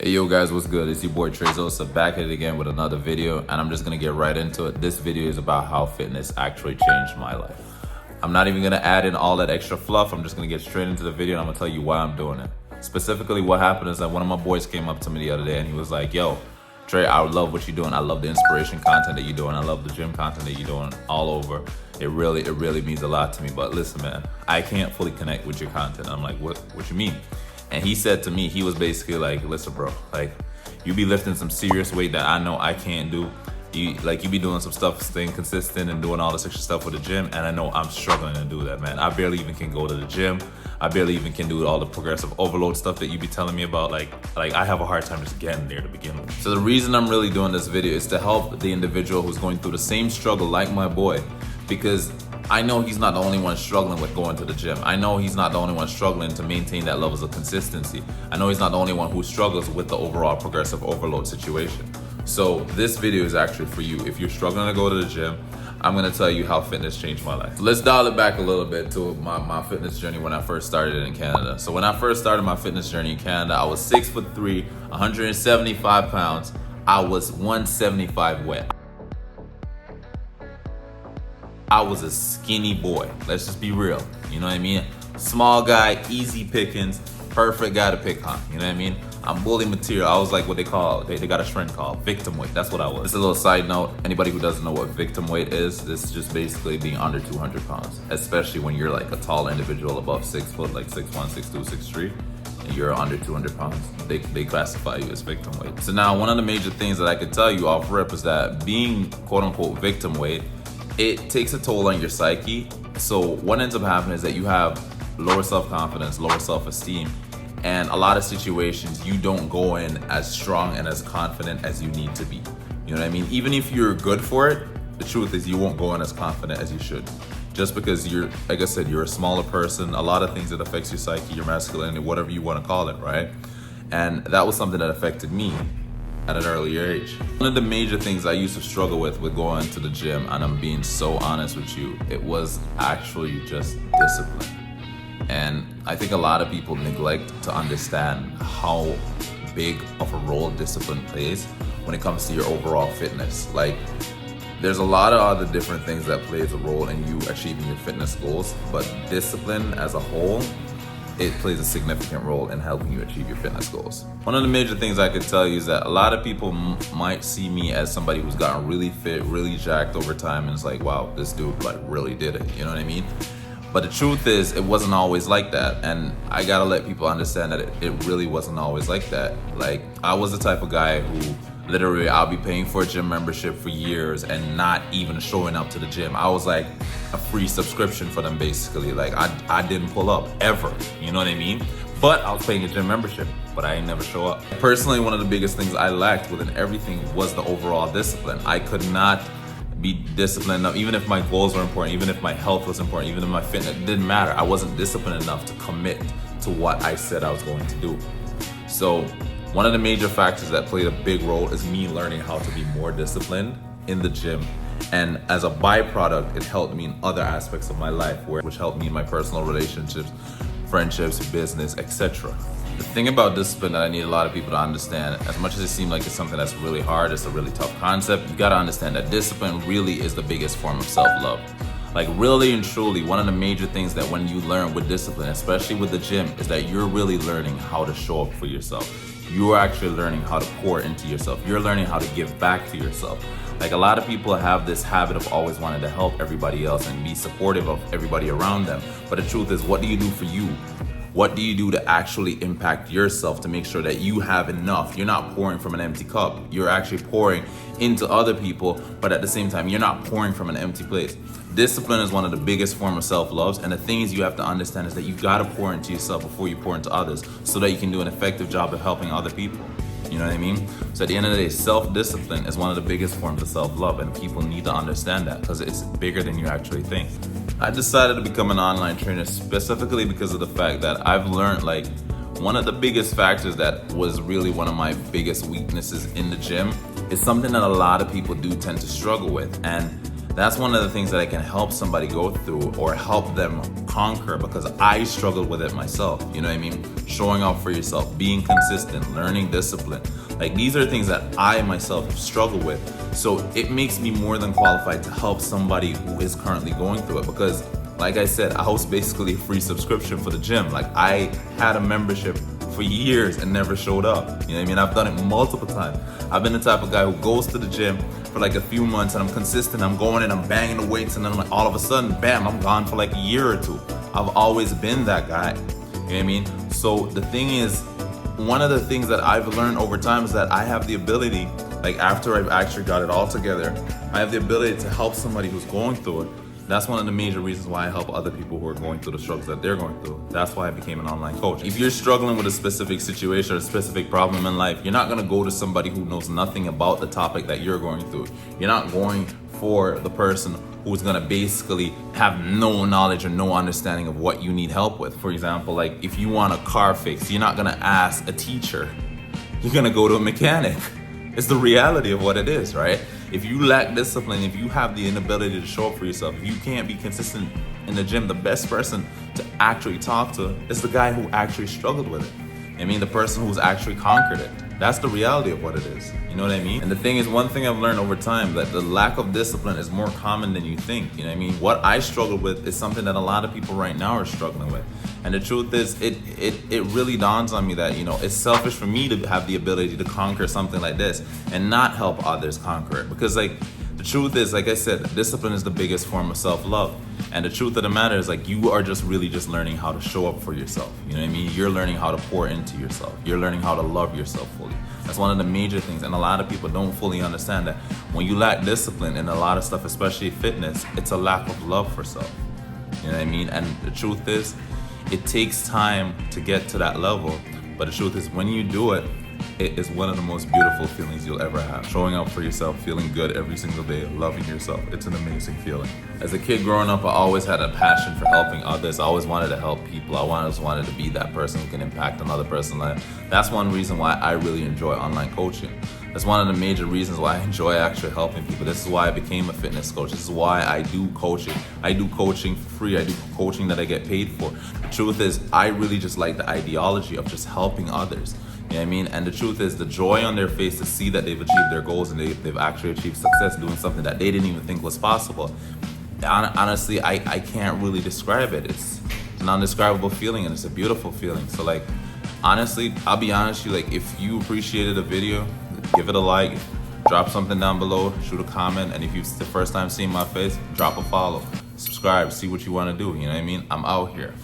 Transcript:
Hey yo guys, what's good? It's your boy Trezosa back at it again with another video, and I'm just gonna get right into it. This video is about how fitness actually changed my life. I'm not even gonna add in all that extra fluff. I'm just gonna get straight into the video and I'm gonna tell you why I'm doing it. Specifically, what happened is that one of my boys came up to me the other day and he was like, yo, Trey, I love what you're doing. I love the inspiration content that you're doing. I love the gym content that you're doing all over. It really means a lot to me. But listen, man, I can't fully connect with your content. I'm like, what you mean? And he said to me, he was basically like, listen, bro, like you be lifting some serious weight that I know I can't do. You be doing some stuff, staying consistent and doing all this extra stuff with the gym. And I know I'm struggling to do that, man. I barely even can go to the gym. I barely even can do all the progressive overload stuff that you be telling me about. Like I have a hard time just getting there to begin with. So the reason I'm really doing this video is to help the individual who's going through the same struggle like my boy, because I know he's not the only one struggling with going to the gym. I know he's not the only one struggling to maintain that levels of consistency. I know he's not the only one who struggles with the overall progressive overload situation. So this video is actually for you. If you're struggling to go to the gym, I'm gonna tell you how fitness changed my life. So let's dial it back a little bit to my fitness journey when I first started in Canada. So when I first started my fitness journey in Canada, I was 6'3", 175 pounds. I was 175 wet. I was a skinny boy. Let's just be real. You know what I mean? Small guy, easy pickings, perfect guy to pick on. You know what I mean? I'm bully material. I was like what they got a trend called victim weight. That's what I was. Just a little side note. Anybody who doesn't know what victim weight is, this is just basically being under 200 pounds, especially when you're like a tall individual above 6 foot, like 6'1", 6'2", 6'3", and you're under 200 pounds. They classify you as victim weight. So now one of the major things that I could tell you off rip is that being quote unquote victim weight, it takes a toll on your psyche. So what ends up happening is that you have lower self-confidence, lower self-esteem, and a lot of situations you don't go in as strong and as confident as you need to be. You know what I mean? Even if you're good for it, the truth is you won't go in as confident as you should. Just because you're, like I said, you're a smaller person, a lot of things that affects your psyche, your masculinity, whatever you want to call it, right? And that was something that affected me at an earlier age. One of the major things I used to struggle with going to the gym, and I'm being so honest with you, it was actually just discipline. And I think a lot of people neglect to understand how big of a role discipline plays when it comes to your overall fitness. Like, there's a lot of other different things that plays a role in you achieving your fitness goals, but discipline as a whole, it plays a significant role in helping you achieve your fitness goals. One of the major things I could tell you is that a lot of people might see me as somebody who's gotten really fit, really jacked over time, and it's like, wow, this dude like really did it, you know what I mean? But the truth is, it wasn't always like that, and I gotta let people understand that it really wasn't always like that. Like, I was the type of guy who literally I'll be paying for a gym membership for years and not even showing up to the gym. I was like a free subscription for them basically. Like I didn't pull up ever, you know what I mean? But I was paying a gym membership, but I ain't never show up. Personally, one of the biggest things I lacked within everything was the overall discipline. I could not be disciplined enough, even if my goals were important, even if my health was important, even if my fitness, it didn't matter. I wasn't disciplined enough to commit to what I said I was going to do. So one of the major factors that played a big role is me learning how to be more disciplined in the gym. And as a byproduct, it helped me in other aspects of my life, which helped me in my personal relationships, friendships, business, etc. The thing about discipline that I need a lot of people to understand, as much as it seems like it's something that's really hard, it's a really tough concept, you gotta understand that discipline really is the biggest form of self-love. Like, really and truly, one of the major things that when you learn with discipline, especially with the gym, is that you're really learning how to show up for yourself. You're actually learning how to pour into yourself. You're learning how to give back to yourself. Like, a lot of people have this habit of always wanting to help everybody else and be supportive of everybody around them. But the truth is, what do you do for you? What do you do to actually impact yourself to make sure that you have enough? You're not pouring from an empty cup. You're actually pouring into other people, but at the same time, you're not pouring from an empty place. Discipline is one of the biggest forms of self-love, and the things you have to understand is that you gotta pour into yourself before you pour into others so that you can do an effective job of helping other people. You know what I mean? So at the end of the day, self-discipline is one of the biggest forms of self-love, and people need to understand that because it's bigger than you actually think. I decided to become an online trainer specifically because of the fact that I've learned, like, one of the biggest factors that was really one of my biggest weaknesses in the gym is something that a lot of people do tend to struggle with, and That's one of the things that I can help somebody go through or help them conquer, because I struggled with it myself. You know what I mean? Showing up for yourself, being consistent, learning discipline. Like, these are things that I myself have struggled with. So it makes me more than qualified to help somebody who is currently going through it, because like I said, I was basically a free subscription for the gym. Like, I had a membership for years and never showed up. You know what I mean? I've done it multiple times. I've been the type of guy who goes to the gym for like a few months and I'm consistent, I'm going and I'm banging the weights, and then like all of a sudden, bam, I'm gone for like a year or two. I've always been that guy. You know what I mean? So the thing is, one of the things that I've learned over time is that I have the ability, like after I've actually got it all together, I have the ability to help somebody who's going through it. That's one of the major reasons why I help other people who are going through the struggles that they're going through. That's why I became an online coach. If you're struggling with a specific situation or a specific problem in life, you're not gonna go to somebody who knows nothing about the topic that you're going through. You're not going for the person who's gonna basically have no knowledge or no understanding of what you need help with. For example, like if you want a car fixed, you're not gonna ask a teacher. You're gonna go to a mechanic. It's the reality of what it is, right? If you lack discipline, if you have the inability to show up for yourself, if you can't be consistent in the gym, the best person to actually talk to is the guy who actually struggled with it. I mean, the person who's actually conquered it. That's the reality of what it is. You know what I mean? And the thing is, one thing I've learned over time, that the lack of discipline is more common than you think. You know what I mean? What I struggled with is something that a lot of people right now are struggling with. And the truth is, it really dawns on me that, you know, it's selfish for me to have the ability to conquer something like this and not help others conquer it. Because like, the truth is, like I said, discipline is the biggest form of self-love. And the truth of the matter is, like, you are just really just learning how to show up for yourself. You know what I mean? You're learning how to pour into yourself. You're learning how to love yourself fully. That's one of the major things. And a lot of people don't fully understand that when you lack discipline in a lot of stuff, especially fitness, it's a lack of love for self. You know what I mean? And the truth is, it takes time to get to that level. But the truth is, when you do it, it is one of the most beautiful feelings you'll ever have. Showing up for yourself, feeling good every single day, loving yourself. It's an amazing feeling. As a kid growing up, I always had a passion for helping others. I always wanted to help people. I always wanted to be that person who can impact another person's life. That's one reason why I really enjoy online coaching. That's one of the major reasons why I enjoy actually helping people. This is why I became a fitness coach. This is why I do coaching. I do coaching for free. I do coaching that I get paid for. The truth is, I really just like the ideology of just helping others. You know what I mean? And the truth is, the joy on their face to see that they've achieved their goals and they've actually achieved success doing something that they didn't even think was possible. Honestly, I can't really describe it. It's an undescribable feeling, and it's a beautiful feeling. So like, honestly, I'll be honest with you, like, if you appreciated the video, give it a like, drop something down below, shoot a comment, and if it's the first time seeing my face, drop a follow, subscribe, see what you want to do. You know what I mean? I'm out here.